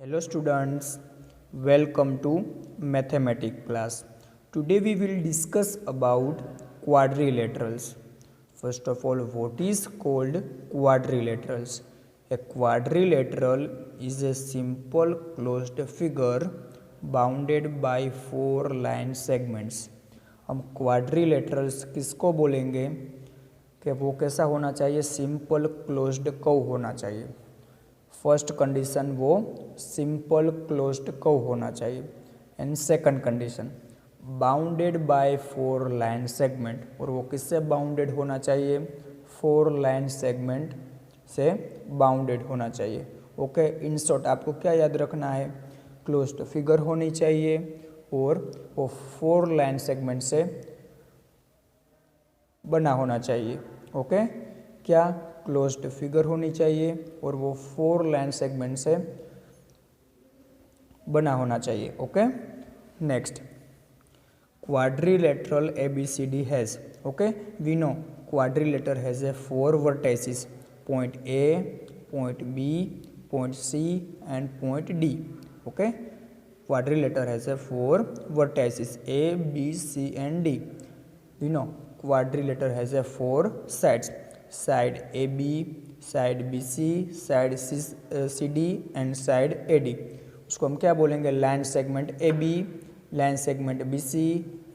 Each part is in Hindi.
Hello students, welcome to mathematics class. Today we will discuss about quadrilaterals. First of all, what is called quadrilaterals? A quadrilateral is a simple closed figure bounded by four line segments. हम quadrilaterals किसको बोलेंगे कि वो कैसा होना चाहिए? सिंपल क्लोज्ड कर्व होना चाहिए. फर्स्ट कंडीशन वो सिंपल क्लोज्ड कर्व होना चाहिए and second condition bounded by four line segment. और वो किससे बाउंडेड होना चाहिए? फोर लाइन सेगमेंट से बाउंडेड होना चाहिए. ओके, इन शॉर्ट आपको क्या याद रखना है? क्लोज्ड फिगर होनी चाहिए और वो फोर लाइन सेगमेंट से बना होना चाहिए. ओके, क्या? क्लोज्ड फिगर होनी चाहिए और वो फोर लाइन सेगमेंट से बना होना चाहिए. Okay, next quadrilateral ABCD has. Okay, we know quadrilateral has a four vertices, point A, point B, point C and point D. Okay, quadrilateral has a four vertices A, B, C and D. We know quadrilateral has a four sides, side AB, side BC, side CD and side AD. उसको हम क्या बोलेंगे? Line segment AB, line segment BC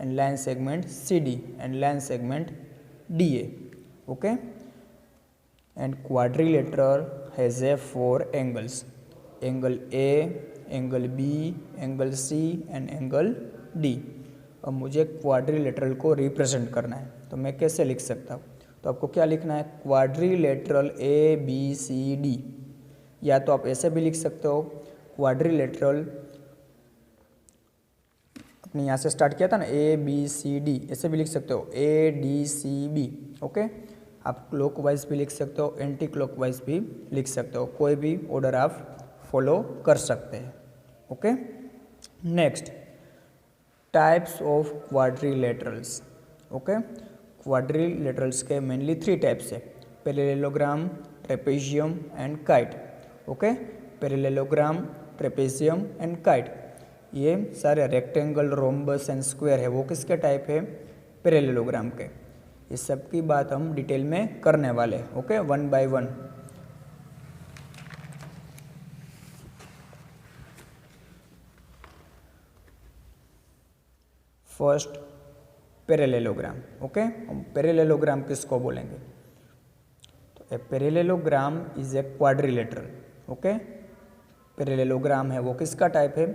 and line segment CD and line segment DA. Okay, and quadrilateral has a four angles, angle A, angle B, angle C and angle D. अब मुझे क्वाड्रिलेटरल को रिप्रेजेंट करना है तो मैं कैसे लिख सकता हूँ? तो आपको क्या लिखना है? Quadrilateral ABCD. या तो आप ऐसे भी लिख सकते हो, क्वाड्रिलेटरल अपने यहाँ से स्टार्ट किया था ना, ABCD, ऐसे भी लिख सकते हो ADCB. ओके, आप क्लॉकवाइज भी लिख सकते हो, एंटी क्लॉकवाइज भी लिख सकते हो, कोई भी ऑर्डर आप फॉलो कर सकते हैं. Okay, next types of quadrilaterals. Okay, quadrilaterals के मेनली थ्री टाइप्स है, parallelogram, trapezium and kite. Okay, parallelogram, trapezium and kite, ये सारे रेक्टेंगल, रोम्बस एंड स्क्वायर है, वो किसके टाइप है? पैरेललोग्राम के. इस सब की बात हम डिटेल में करने वाले हैं. Okay, one by one. First parallelogram. Okay, हम पैरेललोग्राम किसको बोलेंगे? तो a parallelogram is a quadrilateral. Okay, parallelogram है वो किसका टाइप है?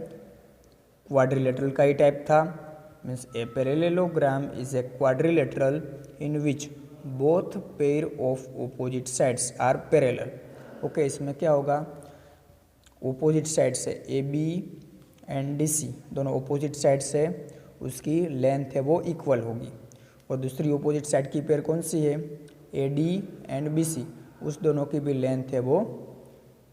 क्वाड्रिलेटरल का ही टाइप था. Means a parallelogram is a quadrilateral in which both pair of opposite sides are parallel. Okay, इसमें क्या होगा? ऑपोजिट साइड से AB एंड DC दोनों ऑपोजिट साइड से उसकी लेंथ है वो इक्वल होगी, और दूसरी ऑपोजिट साइड की पेयर कौन सी है? AD एंड BC, उस दोनों की भी लेंथ है वो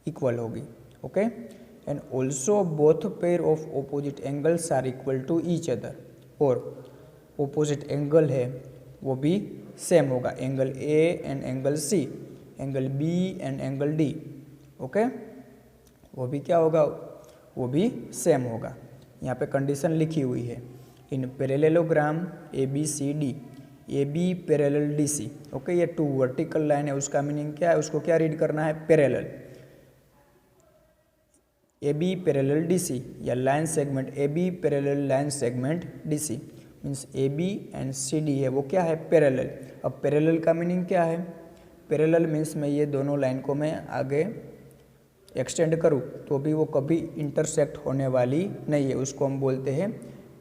इक्वल होगी. Okay, and also both pair of opposite angles are equal to each other, और ऑपोजिट एंगल है वो भी सेम होगा, angle A and angle C, angle B and angle D. Okay, वो भी क्या होगा? वो भी सेम होगा. यहाँ पे कंडीशन लिखी हुई है, इन parallelogram ABCD, AB parallel DC. Okay, ये टू वर्टिकल लाइन है, उसका मीनिंग क्या है? उसको क्या रीड करना है? पैरेलल. AB पैरेलल DC या line segment AB parallel line segment DC means AB and CD है वो क्या है? पैरेलल. अब पैरेलल का मीनिंग क्या है? पैरेलल मीन्स मैं ये दोनों लाइन को मैं आगे एक्सटेंड करूँ तो भी वो कभी इंटरसेक्ट होने वाली नहीं है, उसको हम बोलते हैं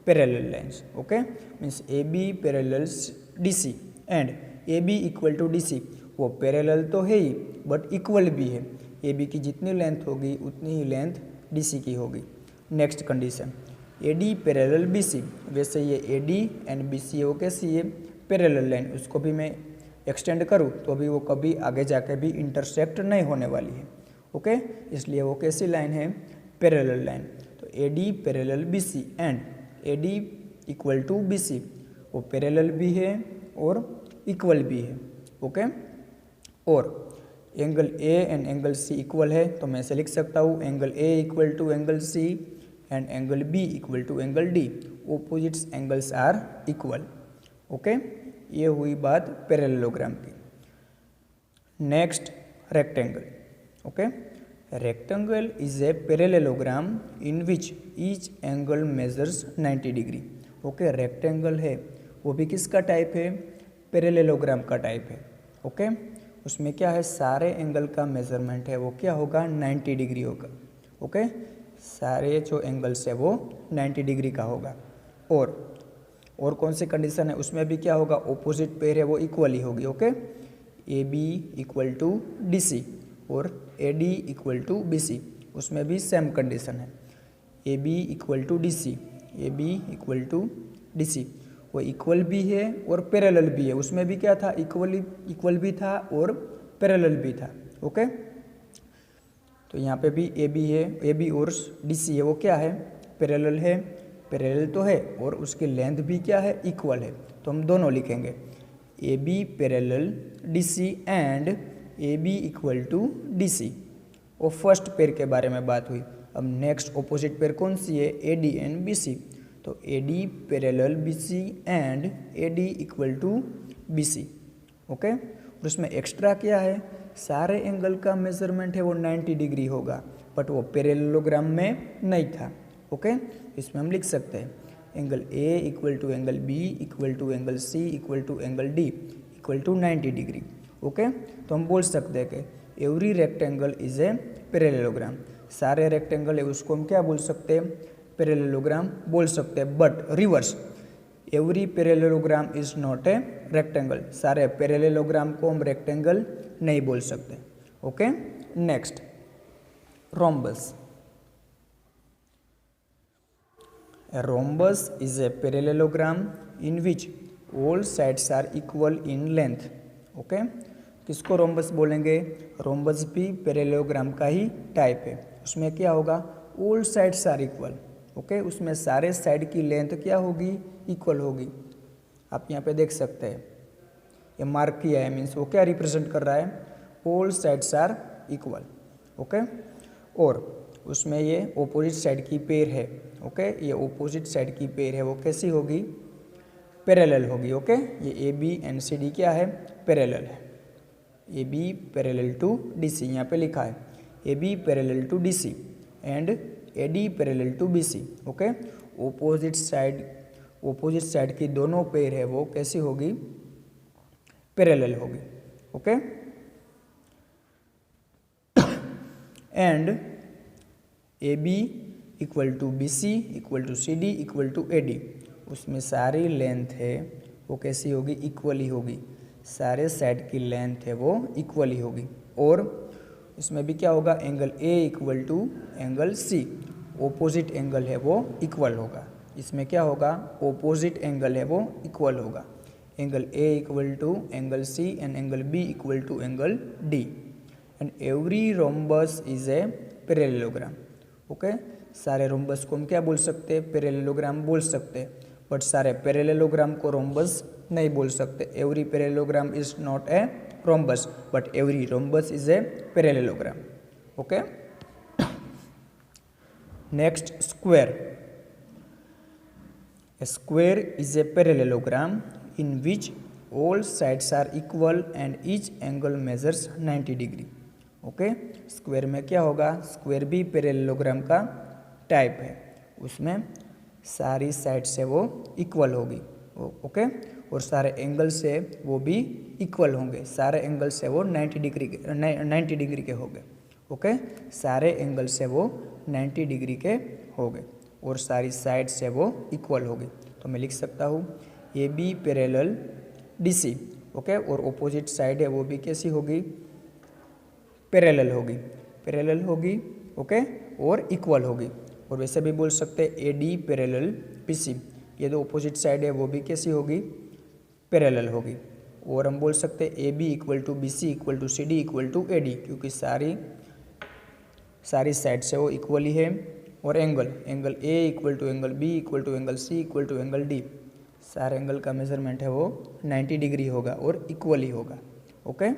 parallel lines. Okay, means AB parallel DC and AB equal to DC, वो पैरेलल तो है ही बट इक्वल भी है. AB की जितनी लेंथ होगी उतनी ही लेंथ DC की होगी. Next condition AD parallel BC, वैसे ये AD एंड BC वो कैसी है? पैरेलल लाइन, उसको भी मैं एक्सटेंड करूँ तो भी वो कभी आगे जाके भी इंटरसेक्ट नहीं होने वाली है. ओके, इसलिए वो कैसी लाइन है? Parallel line. तो AD parallel BC and AD equal to BC, वो पैरेलल भी है और इक्वल भी है. ओके, और angle A and angle C equal है, तो मैं ऐसे लिख सकता हूँ angle A equal to angle C and angle B equal to angle D, opposites angles are equal. Okay, ये हुई बात पैरेललोग्राम की। Next rectangle. Okay, rectangle is a parallelogram in which each angle measures 90 degree. Okay, rectangle है वो भी किसका टाइप है, पैरेललोग्राम का टाइप है। ओके, उसमें क्या है, सारे एंगल का मेजरमेंट है वो क्या होगा, 90 डिग्री होगा। ओके, सारे जो एंगल्स है वो 90 डिग्री का होगा। और कौन सी कंडीशन है उसमें भी क्या होगा, ऑपोजिट पेयर है वो इक्वल ही होगी। Okay, A B equal to D C और A D equal to B C, उसमें भी सेम कंडीशन है, A B equal to D C, A B equal to D C, वो इक्वल भी है और पैरेलल भी है। उसमें भी क्या था, इक्वल भी था और पैरेलल भी था। ओके, तो यहाँ पे भी ए बी है, ए बी और डी सी है वो क्या है, पैरेलल है, पैरेलल तो है और उसकी लेंथ भी क्या है, इक्वल है, तो हम दोनों लिखेंगे A B parallel D C and A B equal to D C. और फर्स्ट पेयर के बारे में बात हुई। अब नेक्स्ट ऑपोजिट पेयर कौन सी है, A D and B C, तो A D parallel B C and A D equal to B C. Okay, और उसमें एक्स्ट्रा क्या है, सारे एंगल का मेजरमेंट है वो 90 डिग्री होगा, बट वो पैरेललोग्राम में नहीं था। ओके, इसमें हम लिख सकते हैं angle A equal to angle B equal to angle C equal to angle D equal to 90 degree. Okay, तो हम बोल सकते हैं कि every rectangle is a parallelogram, सारे रेक्टेंगल है उसको हम क्या बोल सकते हैं, पैरेललोग्राम बोल सकते हैं। But reverse, every parallelogram is not a rectangle, सारे पैरेललोग्राम को हम रेक्टेंगल नहीं बोल सकते। Okay, next rhombus. A rhombus is a parallelogram in which all sides are equal in length. Okay, किसको रोम्बस बोलेंगे, रोम्बस भी पैरेललोग्राम का ही टाइप है। उसमें क्या होगा, all sides are equal. Okay, उसमें सारे साइड की लेंथ क्या होगी, इक्वल होगी। आप यहाँ पे देख सकते हैं ये मार्क किया है, मीन्स वो क्या रिप्रेजेंट कर रहा है, all sides are equal. Okay, और उसमें ये ऑपोजिट साइड की पेयर है। ओके, ये ऑपोजिट साइड की पेयर है वो कैसी होगी, पैरेलल होगी। ओके, ये A B and C D क्या है, पैरेलल है, A B parallel to D C, यहाँ पे लिखा है A B parallel to D C and A D parallel to B C. Okay, opposite side की दोनों पेयर है वो कैसी होगी, पैरेलल होगी। Okay, and A B equal to B C equal to C D equal to A D, उसमें सारी लेंथ है वो कैसी होगी, इक्वल ही होगी, सारे साइड की लेंथ है वो इक्वल ही होगी। और इसमें भी क्या होगा, angle A equal to angle C, opposite angle है वो इक्वल होगा। इसमें क्या होगा, ऑपोजिट एंगल है वो इक्वल होगा, angle A equal to angle C and angle B equal to angle D and every rhombus is a parallelogram. Okay, सारे रोम्बस को हम क्या बोल सकते हैं, पैरेललोग्राम बोल सकते हैं, बट सारे पैरेललोग्राम को रोम्बस नहीं बोल सकते। Every parallelogram is not a rhombus but every rhombus is a parallelogram. Okay, next square. A square is a parallelogram in which all sides are equal and each angle measures 90 degree. Okay, square में क्या होगा, स्क्वायर भी पैरेललोग्राम का टाइप है, उसमें सारी साइड से वो इक्वल होगी। ओके, और सारे एंगल से वो भी इक्वल होंगे, सारे एंगल से वो 90 डिग्री के होंगे। ओके, सारे एंगल से वो 90 डिग्री के होंगे और सारी साइड से वो इक्वल होगी। तो मैं लिख सकता हूँ A B parallel D C. Okay, और ऑपोजिट साइड है वो भी कैसी होगी, पैरेलल होगी, पैरेलल होगी। ओके, और इक्वल होगी। और वैसे भी बोल सकते हैं A D parallel B C, ये जो ऑपोजिट साइड है वो भी कैसी होगी, पैरेलल होगी। और हम बोल सकते हैं A B equal to B C equal to C D equal to A D, क्योंकि सारी साइड से वो इक्वल ही है। और angle A equal to angle B equal to angle C equal to angle D, सारे एंगल का मेजरमेंट है वो 90 डिग्री होगा और इक्वल ही होगा। ओके,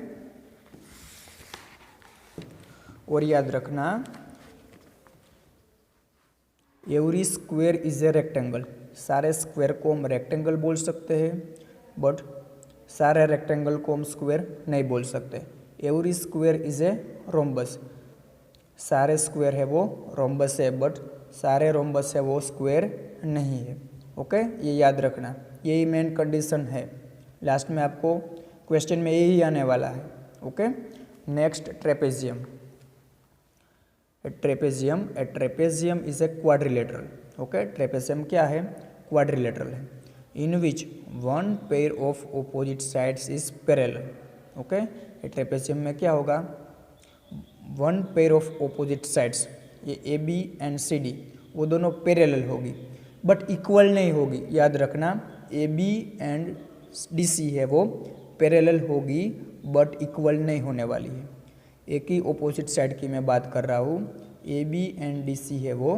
और याद रखना every square is a rectangle, सारे स्क्वायर को हम रेक्टेंगल बोल सकते हैं, बट सारे रेक्टेंगल को हम स्क्वायर नहीं बोल सकते। Every square is a rhombus, सारे स्क्वायर है वो रोम्बस है, बट सारे रोम्बस है वो स्क्वायर नहीं है। ओके, ये याद रखना, यही मेन कंडीशन है। लास्ट में आपको क्वेश्चन में यही आने वाला है। Okay, next trapezium. Trapezium is a quadrilateral. Okay, trapezium क्या है? क्वाड्रिलेटरल है। In which one pair of opposite sides is parallel. Okay, trapezium में क्या होगा? One pair of opposite sides, ये A B and C D, वो दोनों पैरेलल होगी बट इक्वल नहीं होगी। याद रखना, A B and D C है वो पैरेलल होगी बट इक्वल नहीं होने वाली है। एक ही ऑपोजिट साइड की मैं बात कर रहा हूँ, A B and D C है वो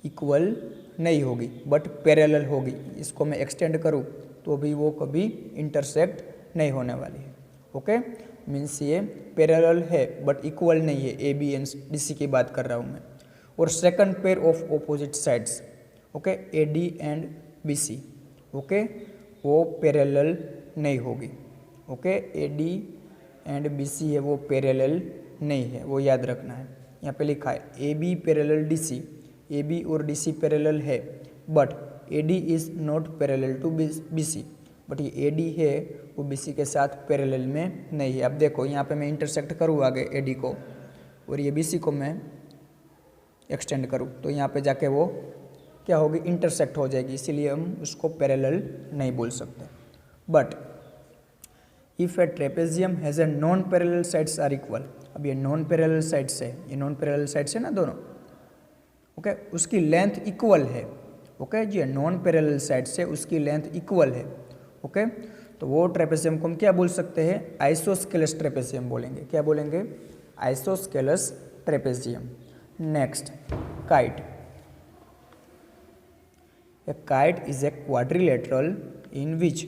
इक्वल नहीं होगी बट पैरेलल होगी। इसको मैं एक्सटेंड करूँ तो भी वो कभी इंटरसेक्ट नहीं होने वाली है। ओके, मीन्स ये पैरेलल है बट इक्वल नहीं है, A B and D C की बात कर रहा हूँ मैं। और second pair of opposite sides, okay, A D and B C, okay, वो पैरेलल नहीं होगी। Okay, A D and B C है वो पैरेलल नहीं है, वो याद रखना है। यहाँ पे लिखा है A B parallel D C, A B और डी सी पैरेलल है but A D is not parallel to B C, but ये ए डी है वो बी सी के साथ पैरेलल में नहीं है। अब देखो यहाँ पे मैं इंटरसेक्ट करूँ आगे ए डी को और ये बी सी को मैं एक्सटेंड करूँ तो यहाँ पे जाके वो क्या होगी? इंटरसेक्ट हो जाएगी, इसीलिए हम उसको पैरेलल नहीं बोल सकते। But if a trapezium has a non parallel sides are equal, अब ये नॉन पैरेलल साइड्स है, ये नॉन पैरेलल साइड्स है ना दोनों, ओके, उसकी लेंथ इक्वल है। ओके, जो नॉन पैरेलल साइड्स है उसकी लेंथ इक्वल है। ओके, तो वो ट्रेपेजियम को हम क्या बोल सकते हैं? आइसोस्केलस ट्रेपेजियम बोलेंगे। क्या बोलेंगे? Isosceles trapezium. Next, kite. A kite is a quadrilateral in which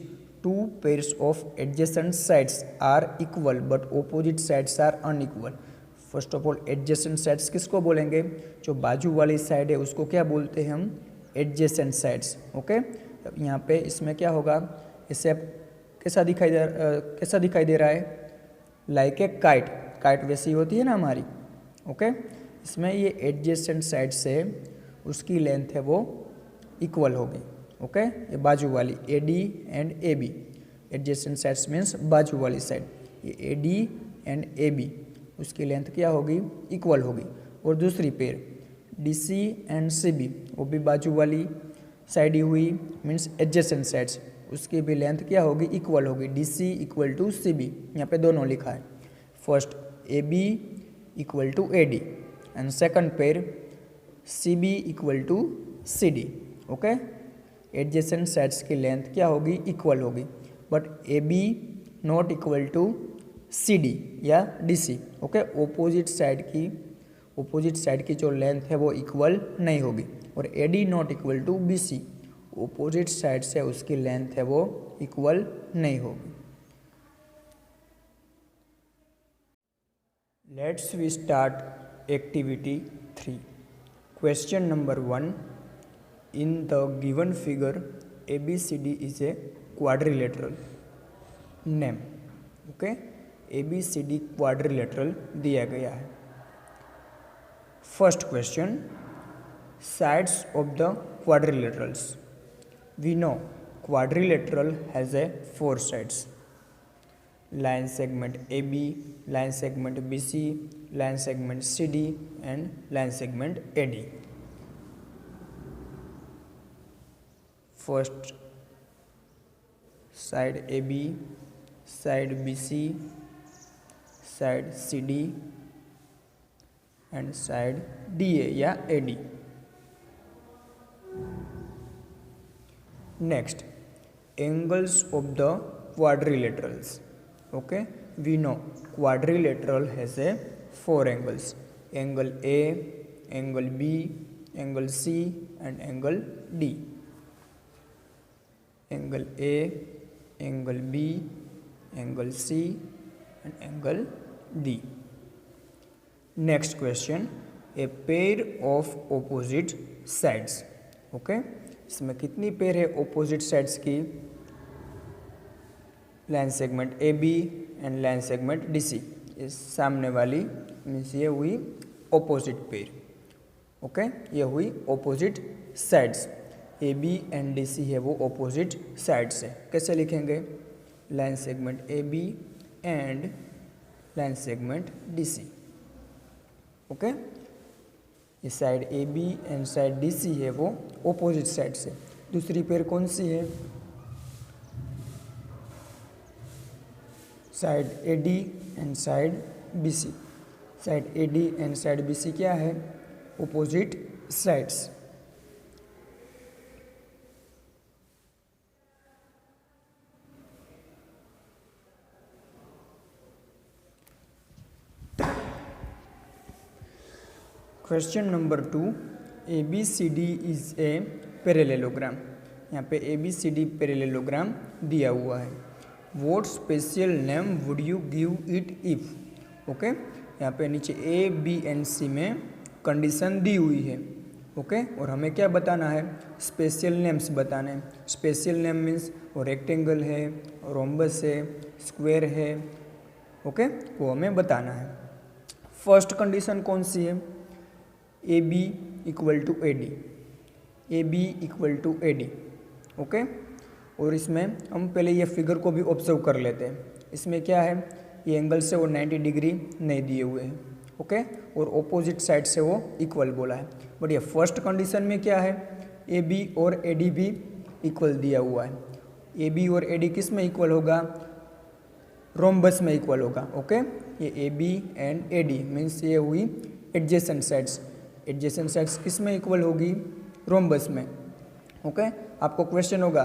two pairs of adjacent sides are equal but opposite sides are unequal. First of all adjacent sides किसको बोलेंगे? जो बाजू वाली साइड है उसको क्या बोलते हैं हम? Adjacent sides. ओके, अब यहाँ पे इसमें क्या होगा? इससे अब कैसा दिखाई दे रहा है? लाइक ए काइट, काइट वैसी होती है ना हमारी। ओके, इसमें ये एडजेसेंट साइड से उसकी लेंथ है वो इक्वल होगी। ओके, ये बाजू वाली A D and A B, adjacent sides means बाजू वाली साइड, ये A D and A B, उसकी लेंथ क्या होगी? इक्वल होगी। और दूसरी pair D C and C B, वो भी बाजू वाली साइड ही हुई, मीन्स एडजेसेंट साइड्स, उसकी भी लेंथ क्या होगी? इक्वल होगी। D C equal to C B, यहाँ पे दोनों लिखा है। First A B equal to A D and second pair C B equal to C D. Okay, adjacent sides की लेंथ क्या होगी? इक्वल होगी, but A B not equal to C D या D C. Okay, opposite side की जो लेंथ है वो इक्वल नहीं होगी। और A D not equal to B C, opposite side से उसकी लेंथ है वो इक्वल नहीं होगी। Let's we start activity 3। Question number 1, in the given figure ABCD is a quadrilateral, name। Okay, ABCD quadrilateral दिया गया है। First question, sides of the quadrilaterals. We know quadrilateral has a 4 sides, line segment AB, line segment BC, line segment CD and line segment AD। First side A B, side B C, side C D and side D A या A D. Next, angles of the quadrilaterals. Okay, we know quadrilateral has a 4 angles, angle A, angle B, angle C and angle D. Angle A, angle B, angle C and angle D. Next question, a pair of opposite sides. Okay, इसमें कितनी पेयर है ऑपोजिट साइड्स की? Line segment A B and line segment D C. इस सामने वाली मीन्स ये हुई ऑपोजिट पेयर। ओके, ये हुई opposite sides. A B and D C है वो ऑपोजिट साइड्स है। कैसे लिखेंगे? Line segment A B and line segment D C. Okay, ये side A B and side D C है वो ऑपोजिट साइड से। दूसरी पेयर कौन सी है? Side A D and side B C. Side A D and side B C क्या है? Opposite sides. Question number 2, A B C D is a parallelogram. यहाँ पे A B C D parallelogram दिया हुआ है। What special name would you give it if? Okay, यहाँ पे नीचे ए बी एंड सी में कंडीशन दी हुई है। ओके, और हमें क्या बताना है? स्पेशल नेम्स बताने हैं। स्पेशल नेम मीन्स वो रेक्टेंगल है, रोम्बस है, स्क्वायर है। ओके, वो हमें बताना है। फर्स्ट कंडीशन कौन सी है? A B equal to A D. A B equal to A D. Okay, और इसमें हम पहले ये फिगर को भी ऑब्जर्व कर लेते हैं। इसमें क्या है? ये एंगल से वो 90 डिग्री नहीं दिए हुए हैं। ओके, और ऑपोजिट साइड से वो इक्वल बोला है। बट ये फर्स्ट कंडीशन में क्या है? ए बी और ए डी भी इक्वल दिया हुआ है। ए बी और ए डी किस में इक्वल होगा? रोम्बस में इक्वल होगा। ओके, ये A B and A D means ये हुई एडजेसेंट साइड्स। एडजेसेंट साइड्स किस में इक्वल होगी? रोम्बस में। ओके, आपको क्वेश्चन होगा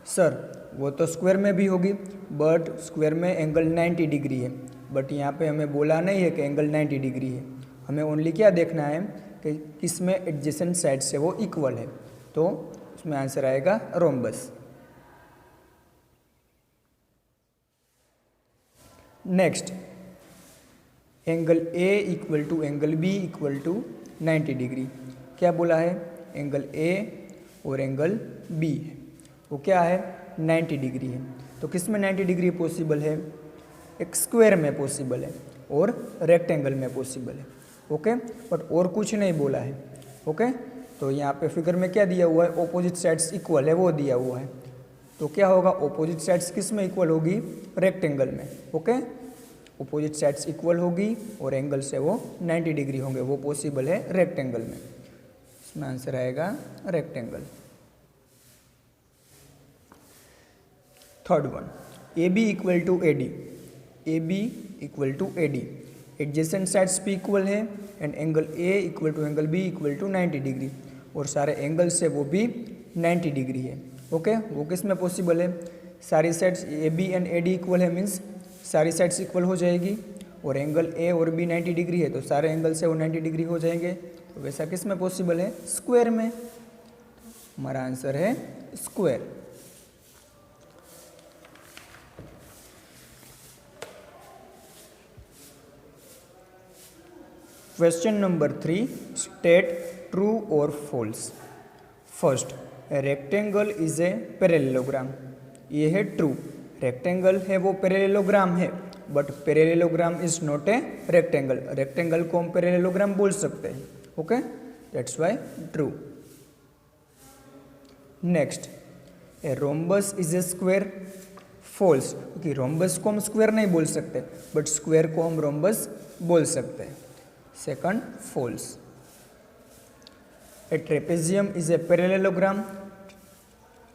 सर वो तो स्क्वायर में भी होगी, बट स्क्वायर में एंगल 90 डिग्री है। बट यहाँ पे हमें बोला नहीं है कि एंगल 90 डिग्री है। हमें ओनली क्या देखना है कि किस में एडजेसेंट साइड से वो इक्वल है। तो उसमें आंसर आएगा rhombus. Next, angle A equal to angle B equal to 90 degree. क्या बोला है? एंगल ए और एंगल बी है वो क्या है? 90 डिग्री है। तो किस में 90 डिग्री पॉसिबल है? एक स्क्वायर में पॉसिबल है और रेक्टेंगल में पॉसिबल है। ओके, बट और कुछ नहीं बोला है। ओके, तो यहाँ पे फिगर में क्या दिया हुआ है? ऑपोजिट साइड्स इक्वल है वो दिया हुआ है। तो क्या होगा? ऑपोजिट साइड्स किस में इक्वल होगी? रेक्टेंगल में। ओके, ऑपोजिट साइड्स इक्वल होगी और एंगल से वो 90 डिग्री होंगे, वो पॉसिबल है रेक्टेंगल में। इसमें आंसर आएगा rectangle. Third one, A B equal to A D. A B equal to A D, adjacent sides भी इक्वल है and angle A equal to angle B equal to 90 degree, और सारे एंगल से वो भी 90 डिग्री है। ओके, वो किस में पॉसिबल है? सारी sides A B and A D equal है मीन्स सारी साइड्स इक्वल हो जाएगी, और एंगल ए और बी 90 डिग्री है तो सारे एंगल से वो 90 डिग्री हो जाएंगे। तो वैसा किस में पॉसिबल है? स्क्वायर में। हमारा आंसर है square. Question number 3, state true और false. First, rectangle is a parallelogram. ये है ट्रू, रेक्टेंगल है वो पैरेललोग्राम है, but parallelogram is not a rectangle. Rectangle को हम पैरेललोग्राम बोल सकते हैं। Okay, that's why true. Next, a rhombus is a square. False, क्योंकि रोम्बस को हम स्क्वायर नहीं बोल सकते, बट स्क्वायर को हम रोम्बस बोल सकते हैं। Second, false. A trapezium is a parallelogram.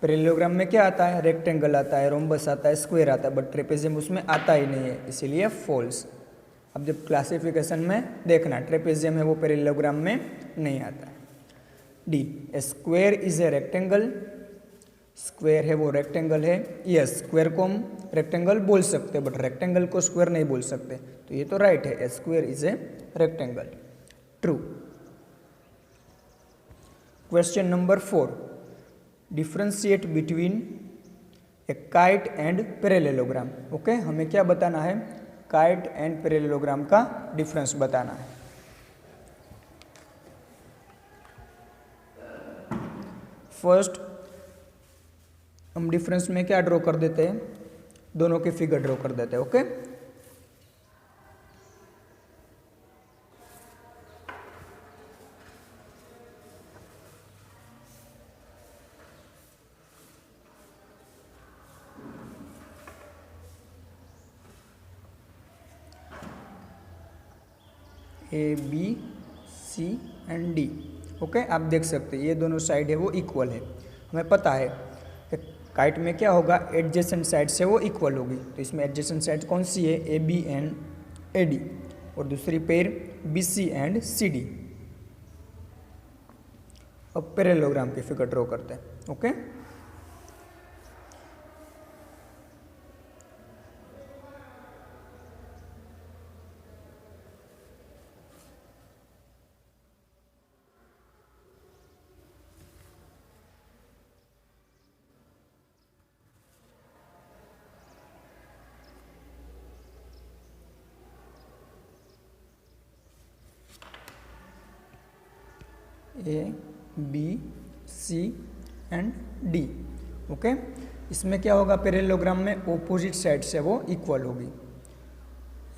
Parallelogram में क्या आता है? रेक्टेंगल आता है, रोम्बस आता है, स्क्वायर आता है, बट ट्रेपेजियम उसमें आता ही नहीं है, इसीलिए फॉल्स। अब जब क्लासिफिकेशन में देखना, ट्रेपेजियम है वो पैरेललोग्राम में नहीं आता है। D, A square is a rectangle. Square है वो रेक्टेंगल है। यस, स्क्वायर को हम रेक्टेंगल बोल सकते हैं, बट रेक्टेंगल को स्क्वायर नहीं बोल सकते, तो ये तो राइट है, a square is a rectangle. True. Question number 4, differentiate between a kite and parallelogram. Okay, हमें क्या बताना है? काइट एंड पैरेललोग्राम का डिफरेंस बताना है। फर्स्ट हम डिफरेंस में क्या ड्रॉ कर देते हैं, दोनों के फिगर ड्रॉ कर देते हैं। Okay, A B C and D. Okay, आप देख सकते हैं ये दोनों साइड है वो इक्वल है। हमें पता है कि काइट में क्या होगा, एडजेसेंट साइड से वो इक्वल होगी। तो इसमें एडजेसेंट साइड कौन सी है, A B and A D, और दूसरी pair B C and C D. अब पैरेललोग्राम की फिगर ड्रॉ करते हैं। Okay, A B C and D. Okay, इसमें क्या होगा, पैरेललोग्राम में ऑपोजिट साइड से वो इक्वल होगी।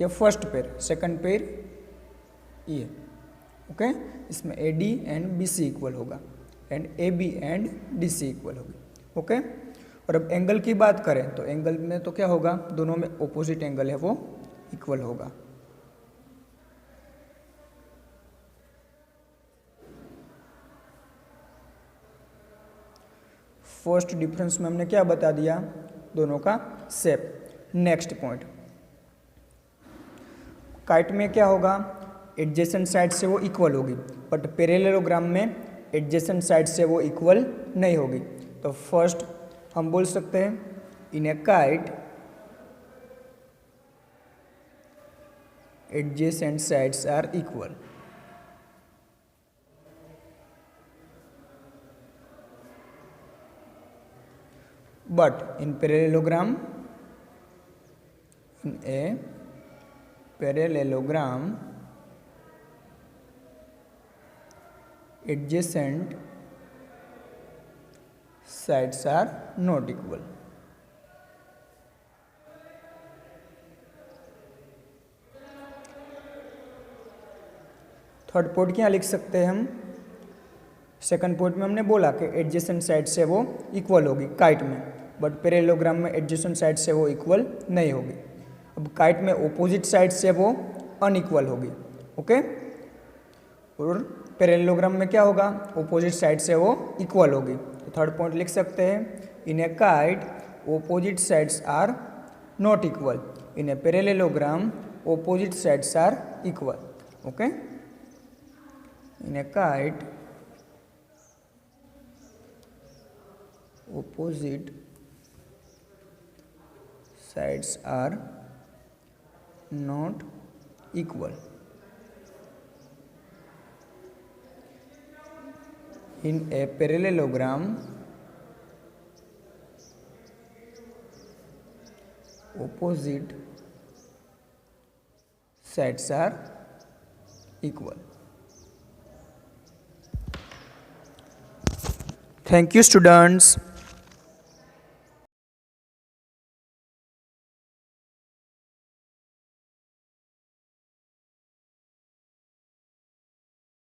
ये first pair, second pair okay. ओके, इसमें A D and B C equal होगा and A B and D C equal होगी। ओके, और अब एंगल की बात करें तो एंगल में तो क्या होगा, दोनों में ऑपोजिट एंगल है वो इक्वल होगा। फर्स्ट डिफरेंस में हमने क्या बता दिया, दोनों का शेप। नेक्स्ट पॉइंट, काइट में क्या होगा, एडजेसेंट साइड से वो इक्वल होगी, बट पैरेललोग्राम में एडजेसेंट साइड से वो इक्वल नहीं होगी। तो फर्स्ट हम बोल सकते हैं, in a kite adjacent sides are equal. But in parallelogram, in a parallelogram, adjacent sides are not equal. Third point क्या लिख सकते हैं हम, सेकंड पॉइंट में हमने बोला कि एडजेसेंट साइड से वो इक्वल होगी काइट में, बट पैरेललोग्राम में एडजेसेंट साइड से वो इक्वल नहीं होगी। अब काइट में ऑपोजिट साइड से वो अनइक्वल होगी। ओके, और पैरेललोग्राम में क्या होगा, ऑपोजिट साइड से वो इक्वल होगी। तो थर्ड पॉइंट लिख सकते हैं, in a kite opposite sides are not equal, in a parallelogram opposite sides are equal. Okay, in a kite opposite sides are not equal. In a parallelogram, opposite sides are equal. Thank you, students.